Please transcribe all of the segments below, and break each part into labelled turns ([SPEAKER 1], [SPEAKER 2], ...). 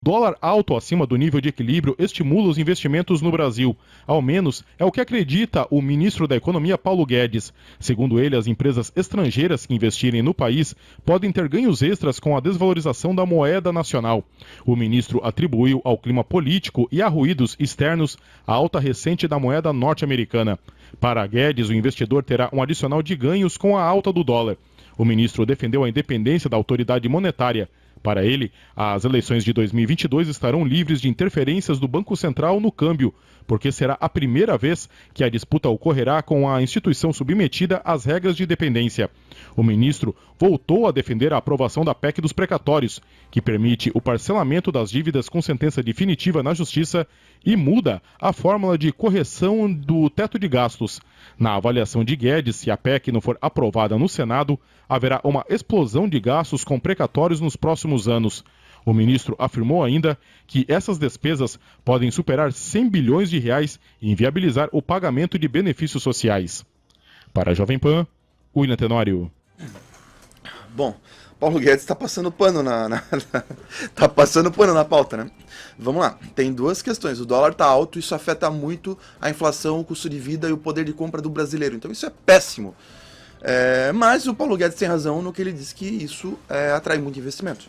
[SPEAKER 1] dólar alto acima do nível de equilíbrio estimula os investimentos no Brasil. Ao menos é o que acredita o ministro da Economia, Paulo Guedes. Segundo ele, as empresas estrangeiras que investirem no país podem ter ganhos extras com a desvalorização da moeda nacional. O ministro atribuiu ao clima político e a ruídos externos a alta recente da moeda norte-americana. Para Guedes, o investidor terá um adicional de ganhos com a alta do dólar. O ministro defendeu a independência da autoridade monetária. Para ele, as eleições de 2022 estarão livres de interferências do Banco Central no câmbio, porque será a primeira vez que a disputa ocorrerá com a instituição submetida às regras de dependência. O ministro voltou a defender a aprovação da PEC dos precatórios, que permite o parcelamento das dívidas com sentença definitiva na Justiça e muda a fórmula de correção do teto de gastos. Na avaliação de Guedes, se a PEC não for aprovada no Senado, haverá uma explosão de gastos com precatórios nos próximos anos. O ministro afirmou ainda que essas despesas podem superar 100 bilhões de reais e inviabilizar o pagamento de benefícios sociais. Para a Jovem Pan, William Tenório.
[SPEAKER 2] Bom, Paulo Guedes está passando pano tá passando pano na pauta, né? Vamos lá, tem duas questões. O dólar está alto, isso afeta muito a inflação, o custo de vida e o poder de compra do brasileiro. Então isso é péssimo. Mas o Paulo Guedes tem razão no que ele diz que isso atrai muito investimento.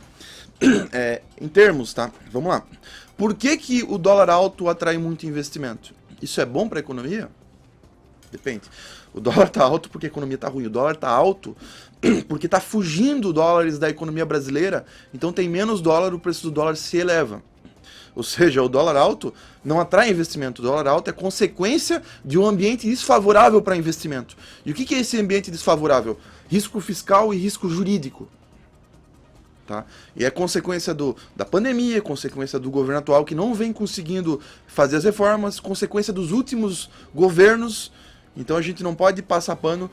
[SPEAKER 2] Em termos, tá? Vamos lá. Por que o dólar alto atrai muito investimento? Isso é bom para a economia? Depende. O dólar está alto porque a economia está ruim. O dólar está alto porque está fugindo dólares da economia brasileira. Então tem menos dólar, o preço do dólar se eleva. Ou seja, o dólar alto não atrai investimento. O dólar alto é consequência de um ambiente desfavorável para investimento. E o que é esse ambiente desfavorável? Risco fiscal e risco jurídico. Tá? E é consequência da pandemia, consequência do governo atual que não vem conseguindo fazer as reformas, consequência dos últimos governos. Então a gente não pode passar pano,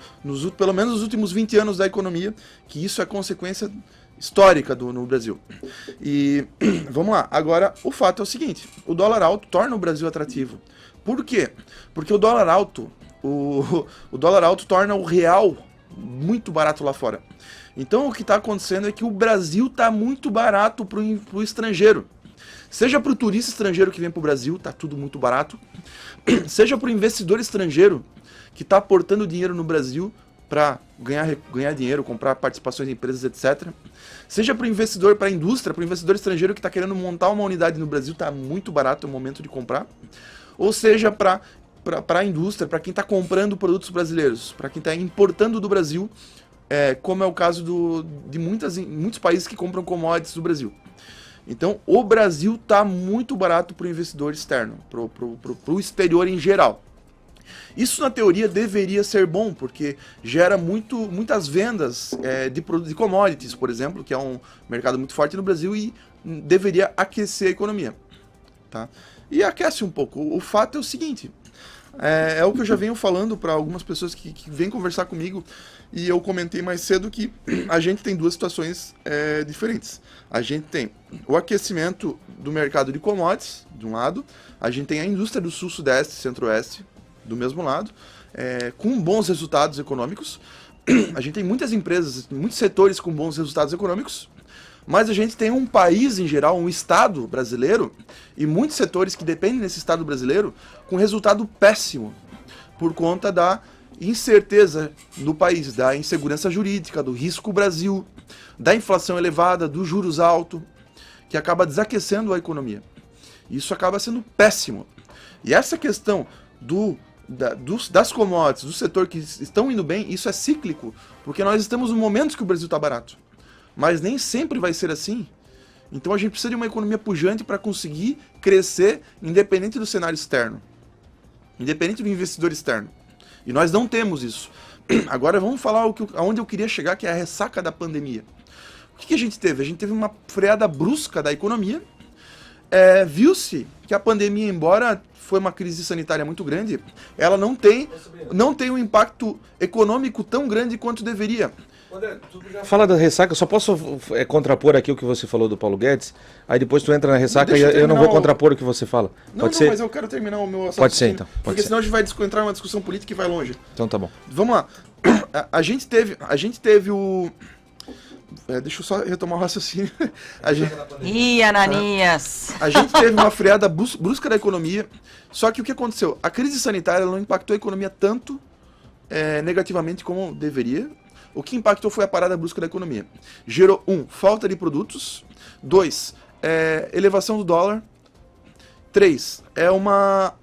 [SPEAKER 2] pelo menos nos últimos 20 anos da economia, que isso é consequência histórica no Brasil. E vamos lá, agora o fato é o seguinte, o dólar alto torna o Brasil atrativo. Por quê? Porque o dólar alto, o dólar alto torna o real muito barato lá fora. Então o que está acontecendo é que o Brasil está muito barato para o estrangeiro. Seja para o turista estrangeiro que vem para o Brasil, está tudo muito barato. Seja para o investidor estrangeiro que está aportando dinheiro no Brasil para ganhar dinheiro, comprar participações em empresas, etc. Seja para o investidor, para a indústria, para o investidor estrangeiro que está querendo montar uma unidade no Brasil, está muito barato, é o momento de comprar. Ou seja, para a indústria, para quem está comprando produtos brasileiros, para quem está importando do Brasil, como é o caso de muitos países que compram commodities do Brasil. Então, o Brasil está muito barato para o investidor externo, para o exterior em geral. Isso, na teoria, deveria ser bom, porque gera muitas vendas de commodities, por exemplo, que é um mercado muito forte no Brasil e deveria aquecer a economia. Tá? E aquece um pouco. O fato é o seguinte, é o que eu já venho falando para algumas pessoas que vêm conversar comigo, e eu comentei mais cedo que a gente tem duas situações diferentes. A gente tem o aquecimento do mercado de commodities, de um lado, a gente tem a indústria do sul, sudeste, centro-oeste, do mesmo lado, com bons resultados econômicos. A gente tem muitas empresas, muitos setores com bons resultados econômicos, mas a gente tem um país em geral, um estado brasileiro, e muitos setores que dependem desse estado brasileiro, com resultado péssimo, por conta da incerteza no país, da insegurança jurídica, do risco Brasil, da inflação elevada, dos juros altos, que acaba desaquecendo a economia. Isso acaba sendo péssimo. E essa questão das commodities, do setor que estão indo bem, isso é cíclico, porque nós estamos em momentos que o Brasil está barato. Mas nem sempre vai ser assim. Então a gente precisa de uma economia pujante para conseguir crescer independente do cenário externo. Independente do investidor externo. E nós não temos isso. Agora vamos falar aonde eu queria chegar, que é a ressaca da pandemia. O que a gente teve? A gente teve uma freada brusca da economia. Viu-se que a pandemia, embora foi uma crise sanitária muito grande, ela não tem um impacto econômico tão grande quanto deveria.
[SPEAKER 3] André, tu já fala da ressaca, só posso contrapor aqui o que você falou do Paulo Guedes, aí depois tu entra na ressaca e eu não vou contrapor o que você fala.
[SPEAKER 2] Pode ser? Mas eu quero terminar o meu assunto.
[SPEAKER 3] Pode ser, então.
[SPEAKER 2] Porque senão a gente vai entrar numa discussão política e vai longe.
[SPEAKER 3] Então tá bom.
[SPEAKER 2] Vamos lá. A gente teve deixa eu só retomar o raciocínio. A gente,
[SPEAKER 4] Ih, Ananias!
[SPEAKER 2] a gente teve uma freada brusca da economia, só que o que aconteceu? A crise sanitária não impactou a economia tanto negativamente como deveria. O que impactou foi a parada brusca da economia. Gerou, falta de produtos. 2, elevação do dólar. 3,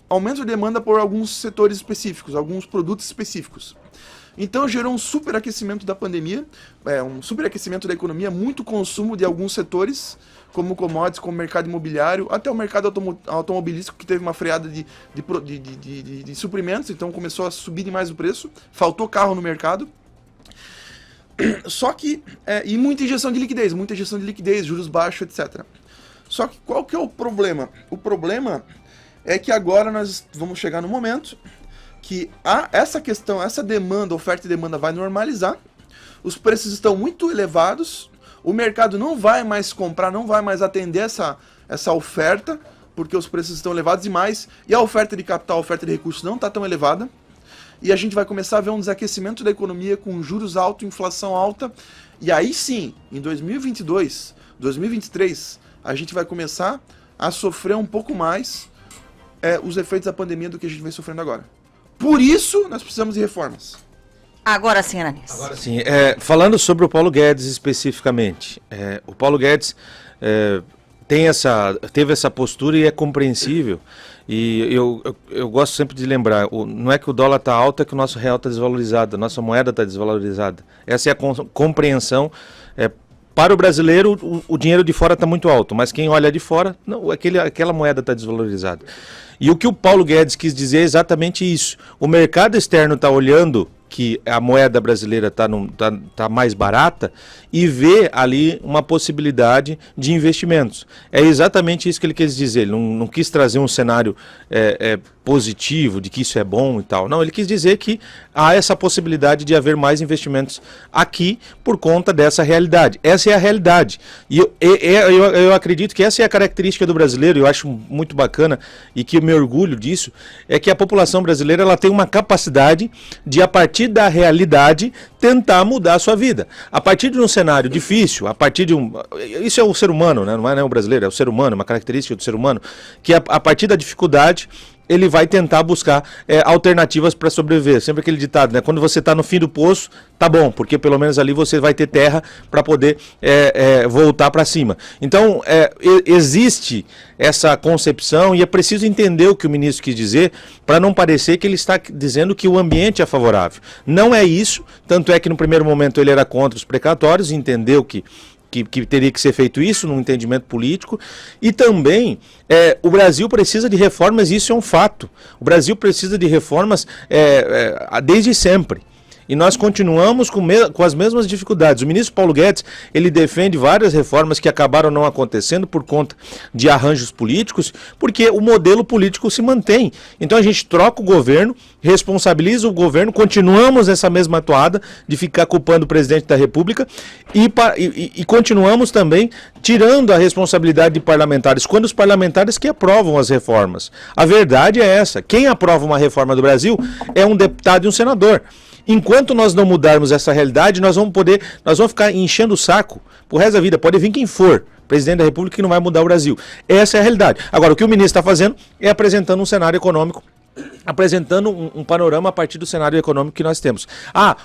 [SPEAKER 2] aumento de demanda por alguns setores específicos, alguns produtos específicos. Então gerou um superaquecimento da pandemia, um superaquecimento da economia, muito consumo de alguns setores, como commodities, como mercado imobiliário, até o mercado automobilístico, que teve uma freada de suprimentos, então começou a subir demais o preço, faltou carro no mercado. Só que, e muita injeção de liquidez, juros baixos, etc. Só que qual que é o problema? O problema é que agora nós vamos chegar no momento que essa questão, essa demanda, oferta e demanda vai normalizar, os preços estão muito elevados, o mercado não vai mais comprar, não vai mais atender essa oferta, porque os preços estão elevados demais, e a oferta de capital, a oferta de recursos não está tão elevada, e a gente vai começar a ver um desaquecimento da economia com juros altos, inflação alta, e aí sim, em 2022, 2023, a gente vai começar a sofrer um pouco mais os efeitos da pandemia do que a gente vem sofrendo agora. Por isso, nós precisamos de reformas.
[SPEAKER 4] Agora sim, Ananias.
[SPEAKER 3] Agora sim, falando sobre o Paulo Guedes especificamente, o Paulo Guedes teve essa postura e é compreensível. E eu gosto sempre de lembrar, não é que o dólar está alto, é que o nosso real está desvalorizado, a nossa moeda está desvalorizada. Essa é a compreensão. Para o brasileiro, o dinheiro de fora está muito alto, mas quem olha de fora, não, aquela moeda está desvalorizada. E o que o Paulo Guedes quis dizer é exatamente isso. O mercado externo está olhando que a moeda brasileira tá mais barata e vê ali uma possibilidade de investimentos. É exatamente isso que ele quis dizer. Ele não quis trazer um cenário positivo, de que isso é bom e tal. Não, ele quis dizer que há essa possibilidade de haver mais investimentos aqui por conta dessa realidade. Essa é a realidade. E eu acredito que essa é a característica do brasileiro, eu acho muito bacana e que eu me orgulho disso, é que a população brasileira ela tem uma capacidade de, a partir da realidade, tentar mudar a sua vida. A partir de um cenário difícil, a partir de isso é o ser humano, né? Não é o brasileiro, é o ser humano, uma característica do ser humano, que a partir da dificuldade ele vai tentar buscar alternativas para sobreviver. Sempre aquele ditado, né? Quando você está no fim do poço, tá bom, porque pelo menos ali você vai ter terra para poder voltar para cima. Então, existe essa concepção e é preciso entender o que o ministro quis dizer para não parecer que ele está dizendo que o ambiente é favorável. Não é isso, tanto é que no primeiro momento ele era contra os precatórios, entendeu que teria que ser feito isso num entendimento político, e também o Brasil precisa de reformas, e isso é um fato. O Brasil precisa de reformas desde sempre. E nós continuamos com as mesmas dificuldades. O ministro Paulo Guedes, ele defende várias reformas que acabaram não acontecendo por conta de arranjos políticos, porque o modelo político se mantém. Então a gente troca o governo, responsabiliza o governo, continuamos nessa mesma toada de ficar culpando o presidente da República e continuamos também tirando a responsabilidade de parlamentares, quando os parlamentares que aprovam as reformas. A verdade é essa, quem aprova uma reforma do Brasil é um deputado e um senador. Enquanto nós não mudarmos essa realidade, nós vamos ficar enchendo o saco pro resto da vida. Pode vir quem for, presidente da República, que não vai mudar o Brasil. Essa é a realidade. Agora, o que o ministro está fazendo é apresentando um cenário econômico, apresentando um panorama a partir do cenário econômico que nós temos.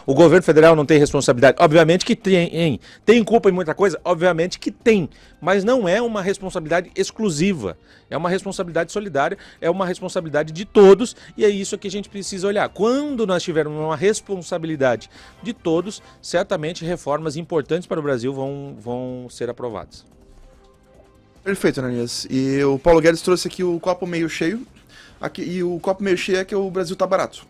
[SPEAKER 3] O governo federal não tem responsabilidade? Obviamente que tem. Tem culpa em muita coisa? Obviamente que tem. Mas não é uma responsabilidade exclusiva. É uma responsabilidade solidária, é uma responsabilidade de todos, e é isso que a gente precisa olhar. Quando nós tivermos uma responsabilidade de todos, certamente reformas importantes para o Brasil vão ser aprovadas.
[SPEAKER 2] Perfeito, Ananias. E o Paulo Guedes trouxe aqui o copo meio cheio. E o copo meio cheio é que o Brasil tá barato.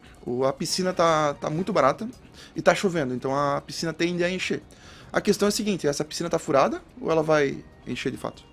[SPEAKER 2] A piscina tá muito barata e tá chovendo, então a piscina tende a encher. A questão é a seguinte, essa piscina tá furada ou ela vai encher de fato?